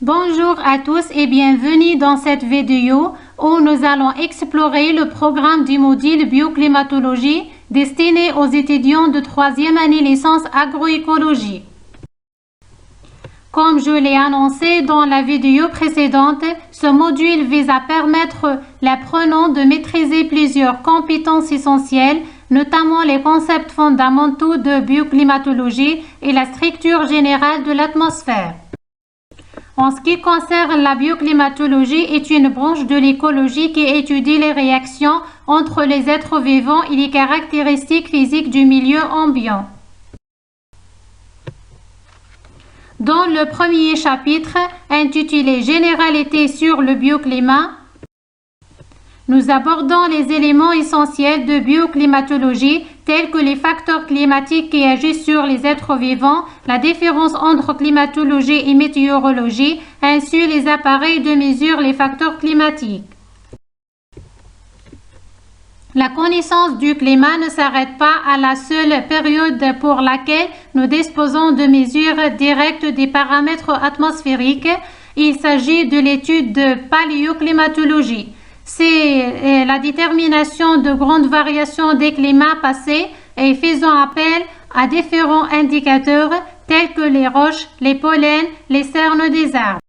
Bonjour à tous et bienvenue dans cette vidéo où nous allons explorer le programme du module bioclimatologie destiné aux étudiants de 3e année licence agroécologie. Comme je l'ai annoncé dans la vidéo précédente, ce module vise à permettre l'apprenant de maîtriser plusieurs compétences essentielles, notamment les concepts fondamentaux de bioclimatologie et la structure générale de l'atmosphère. En ce qui concerne la bioclimatologie, est une branche de l'écologie qui étudie les réactions entre les êtres vivants et les caractéristiques physiques du milieu ambiant. Dans le premier chapitre, intitulé Généralités sur le bioclimat, nous abordons les éléments essentiels de bioclimatologie tels que les facteurs climatiques qui agissent sur les êtres vivants, la différence entre climatologie et météorologie, ainsi les appareils de mesure les facteurs climatiques. La connaissance du climat ne s'arrête pas à la seule période pour laquelle nous disposons de mesures directes des paramètres atmosphériques. Il s'agit de l'étude de paléoclimatologie. C'est la détermination de grandes variations des climats passés et faisant appel à différents indicateurs tels que les roches, les pollens, les cernes des arbres.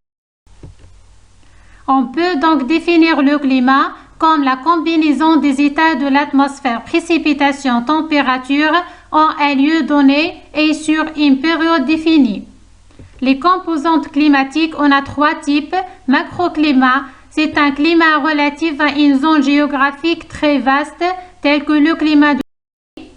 On peut donc définir le climat comme la combinaison des états de l'atmosphère, précipitation, température en un lieu donné et sur une période définie. Les composantes climatiques, on a 3 types. Macroclimat, c'est un climat relatif à une zone géographique très vaste, tel que le climat du pays.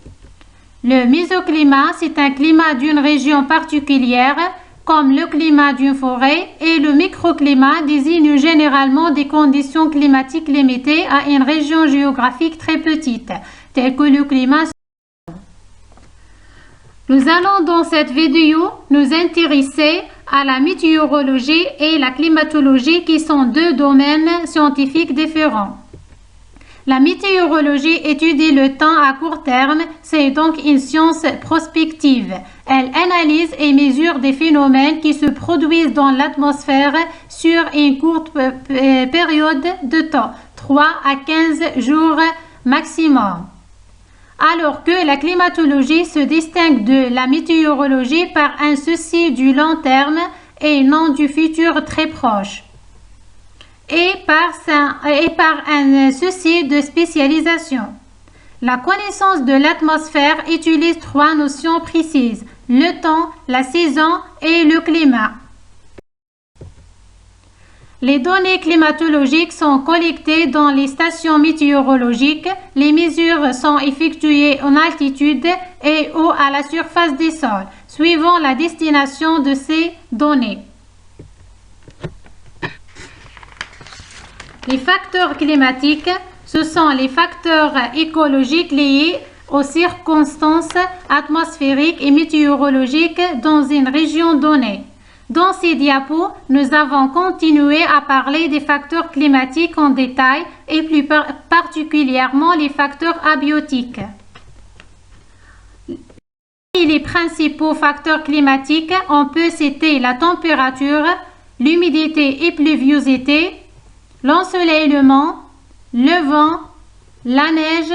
Le mésoclimat, c'est un climat d'une région particulière, comme le climat d'une forêt, et le microclimat désigne généralement des conditions climatiques limitées à une région géographique très petite, telle que le climat. Nous allons dans cette vidéo nous intéresser à la météorologie et la climatologie qui sont 2 domaines scientifiques différents. La météorologie étudie le temps à court terme, c'est donc une science prospective. Elle analyse et mesure des phénomènes qui se produisent dans l'atmosphère sur une courte période de temps, 3 à 15 jours maximum. Alors que la climatologie se distingue de la météorologie par un souci du long terme et non du futur très proche, et par un souci de spécialisation. La connaissance de l'atmosphère utilise 3 notions précises: le temps, la saison et le climat. Les données climatologiques sont collectées dans les stations météorologiques. Les mesures sont effectuées en altitude et ou à la surface des sols, suivant la destination de ces données. Les facteurs climatiques, ce sont les facteurs écologiques liés aux circonstances atmosphériques et météorologiques dans une région donnée. Dans ces diapos, nous avons continué à parler des facteurs climatiques en détail et plus particulièrement les facteurs abiotiques. Les principaux facteurs climatiques, on peut citer la température, l'humidité et pluviosité, l'ensoleillement, le vent, la neige,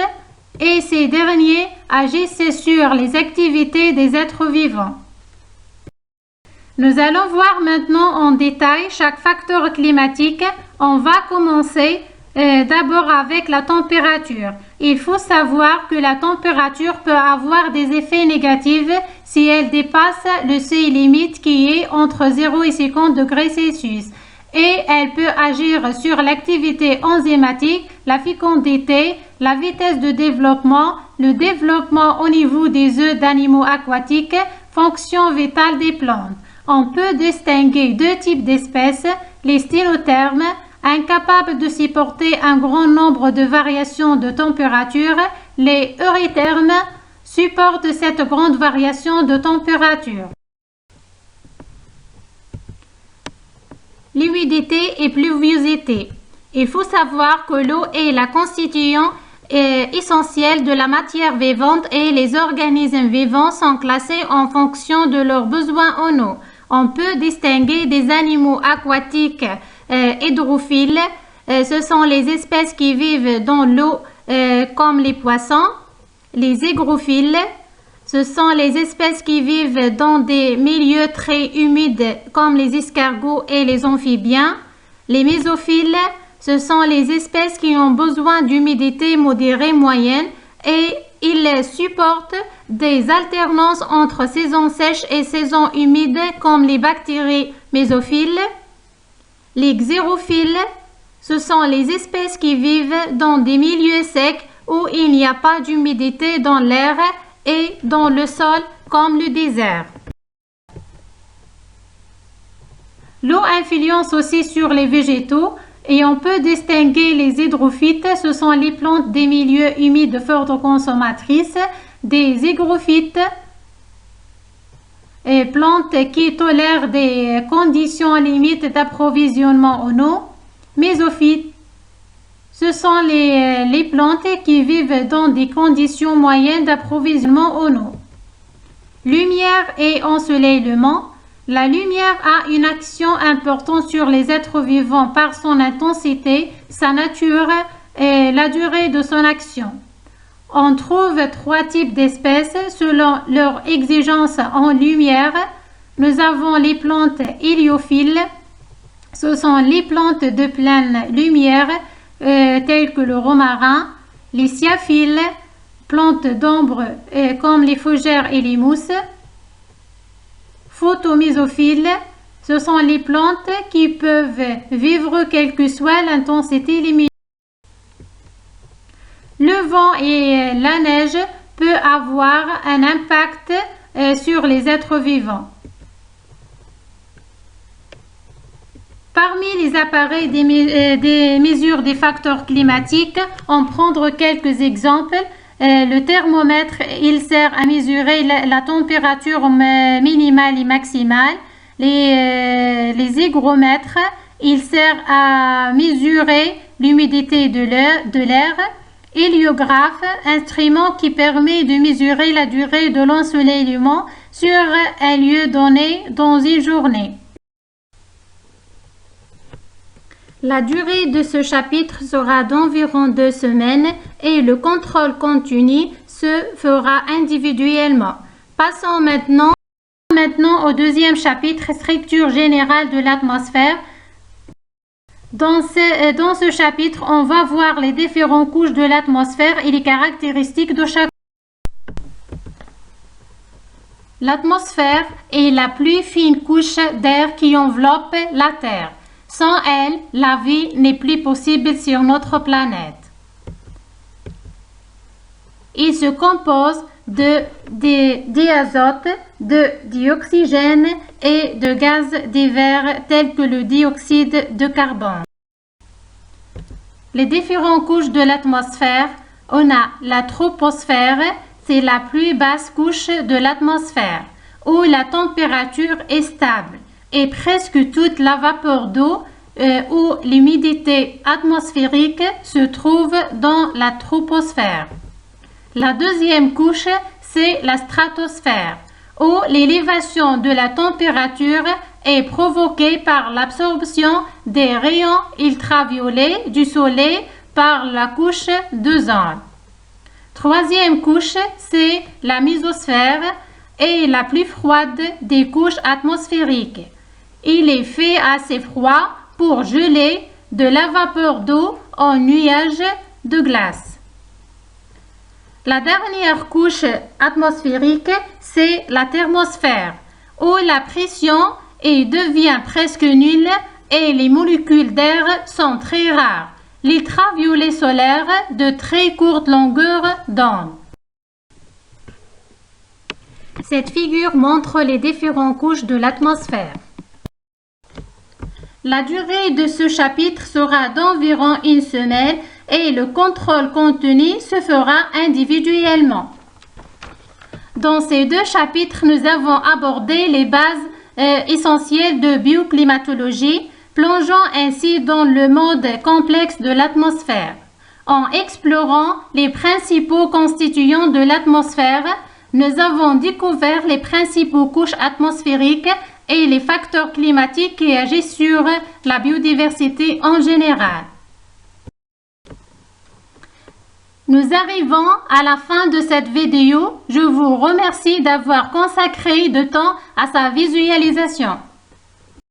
et ces derniers agissent sur les activités des êtres vivants. Nous allons voir maintenant en détail chaque facteur climatique. On va commencer d'abord avec la température. Il faut savoir que la température peut avoir des effets négatifs si elle dépasse le seuil limite qui est entre 0 et 50 degrés Celsius. Et elle peut agir sur l'activité enzymatique, la fécondité, la vitesse de développement, le développement au niveau des œufs d'animaux aquatiques, fonction vitale des plantes. On peut distinguer 2 types d'espèces: les sténothermes, incapables de supporter un grand nombre de variations de température. Les eurythermes supportent cette grande variation de température. L'humidité et pluviosité. Il faut savoir que l'eau est la constituant essentielle de la matière vivante et les organismes vivants sont classés en fonction de leurs besoins en eau. On peut distinguer des animaux aquatiques hydrophiles. Ce sont les espèces qui vivent dans l'eau comme les poissons. Les hygrophiles, ce sont les espèces qui vivent dans des milieux très humides comme les escargots et les amphibiens. Les mésophiles, ce sont les espèces qui ont besoin d'humidité modérée moyenne et ils supportent des alternances entre saisons sèches et saisons humides comme les bactéries mésophiles. Les xérophiles, ce sont les espèces qui vivent dans des milieux secs où il n'y a pas d'humidité dans l'air et dans le sol comme le désert. L'eau influence aussi sur les végétaux et on peut distinguer les hydrophytes, ce sont les plantes des milieux humides fortes consommatrices, des hygrophytes, plantes qui tolèrent des conditions limites d'approvisionnement en eau. Mésophytes, ce sont les plantes qui vivent dans des conditions moyennes d'approvisionnement en eau. Lumière et ensoleillement. La lumière a une action importante sur les êtres vivants par son intensité, sa nature et la durée de son action. On trouve 3 types d'espèces selon leur exigence en lumière. Nous avons les plantes héliophiles. Ce sont les plantes de pleine lumière telles que le romarin. Les sciaphiles, plantes d'ombre comme les fougères et les mousses. Photomésophiles, ce sont les plantes qui peuvent vivre quelle que soit l'intensité lumineuse. Le vent et la neige peuvent avoir un impact sur les êtres vivants. Parmi les appareils des mesures des facteurs climatiques, on prend quelques exemples. Le thermomètre, il sert à mesurer la température minimale et maximale. Les hygromètres, il sert à mesurer l'humidité de l'air. Héliographe, instrument qui permet de mesurer la durée de l'ensoleillement sur un lieu donné dans une journée. La durée de ce chapitre sera d'environ 2 semaines et le contrôle continu se fera individuellement. Passons maintenant au deuxième chapitre, structure générale de l'atmosphère. Dans ce chapitre, on va voir les différentes couches de l'atmosphère et les caractéristiques de chaque. L'atmosphère est la plus fine couche d'air qui enveloppe la Terre. Sans elle, la vie n'est plus possible sur notre planète. Il se compose d'azote, de dioxygène et de gaz divers tels que le dioxyde de carbone. Les différentes couches de l'atmosphère, on a la troposphère, c'est la plus basse couche de l'atmosphère, où la température est stable. Et presque toute la vapeur d'eau ou l'humidité atmosphérique se trouve dans la troposphère. La deuxième couche, c'est la stratosphère, où l'élévation de la température est provoquée par l'absorption des rayons ultraviolets du soleil par la couche d'ozone. Troisième couche, c'est la mésosphère et la plus froide des couches atmosphériques. Il est fait assez froid pour geler de la vapeur d'eau en nuages de glace. La dernière couche atmosphérique, c'est la thermosphère, où la pression devient presque nulle et les molécules d'air sont très rares. L'ultraviolet solaire de très courte longueur d'onde. Cette figure montre les différentes couches de l'atmosphère. La durée de ce chapitre sera d'environ 1 semaine et le contrôle continu se fera individuellement. Dans ces 2 chapitres, nous avons abordé les bases essentielles de bioclimatologie, plongeant ainsi dans le monde complexe de l'atmosphère. En explorant les principaux constituants de l'atmosphère, nous avons découvert les principaux couches atmosphériques et les facteurs climatiques qui agissent sur la biodiversité en général. Nous arrivons à la fin de cette vidéo. Je vous remercie d'avoir consacré de temps à sa visualisation.